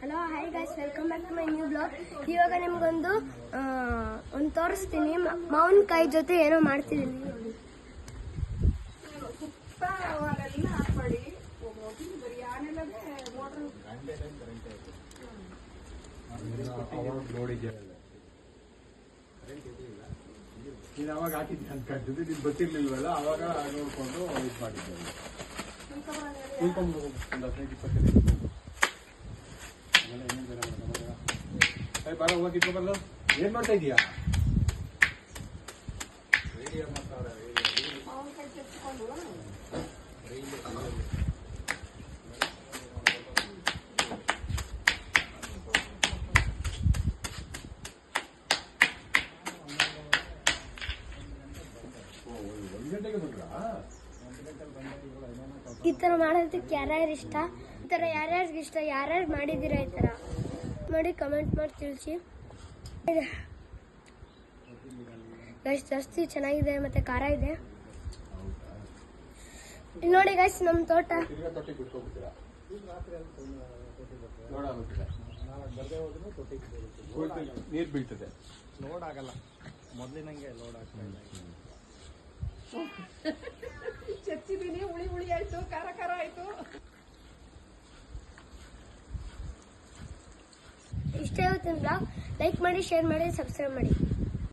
Hello hi guys, welcome back to my new blog. ಇವಾಗ ನಿಮ್ಗೊಂದು ತೋರಿಸ್ತೀನಿ. ಮಾವಿನಕಾಯಿ ಜೊತೆ ಏನೋ ಮಾಡ್ತಿದ್ದೀನಿ ನೋಡಿ. ನೀನು ಅವಾಗ ಹಾಕಿದ್ದೆ ಅನ್ಕೊಂಡಿದ್ದೆ, ನೀನು ಗೊತ್ತಿರ್ಲಿಲ್ವಲ್ಲ, ಅವಾಗ ನೋಡ್ಕೊಂಡು ಇದು ಮಾಡಿದ್ದೆ. ಒಂದು 15-20 ಬರೋ ಹೋಗಿ ಬರಲು ಏನ್ ಮಾಡ್ತಾ ಇದೀಯಾ? ಈ ತರ ಮಾಡೋದಕ್ಕೆ ಯಾರ್ಯಾರು ಇಷ್ಟ, ಈ ತರ ಯಾರ್ಯಾರಿಗೆ ಇಷ್ಟ, ಯಾರ್ಯಾರು ಮಾಡಿದ್ದೀರಾ ಈ ತರ ಮಾಡಿ ಕಮೆಂಟ್ ಮಾಡಿ ತಿಳಿಸಿ. ಗೈಸ್ ಜಾಸ್ತಿ ಚೆನ್ನಾಗಿದೆ ಮತ್ತೆ ಖಾರ ಇದೆ. ಇಲ್ಲಿ ನೋಡಿ ಗೈಸ್, ನಮ್ಮ ತೋಟ ನೀರ್ ಬೀಳ್ತದೆ. ಲೋಡ್ ಆಗಲ್ಲ, ಮೊದಲಿನಂಗೆ ಲೋಡ್ ಆಗ್ತಾ ಇಲ್ಲ. ಚಚ್ಚಿದೀನಿ, ಹುಳಿ ಹುಳಿ ಆಯ್ತು, ಖಾರ ಖಾರ ಆಯ್ತು. ಇಷ್ಟ ಇವತ್ತಿನ ಬ್ಲಾಗ್ ಲೈಕ್ ಮಾಡಿ, ಶೇರ್ ಮಾಡಿ, ಸಬ್ಸ್ಕ್ರೈಬ್ ಮಾಡಿ.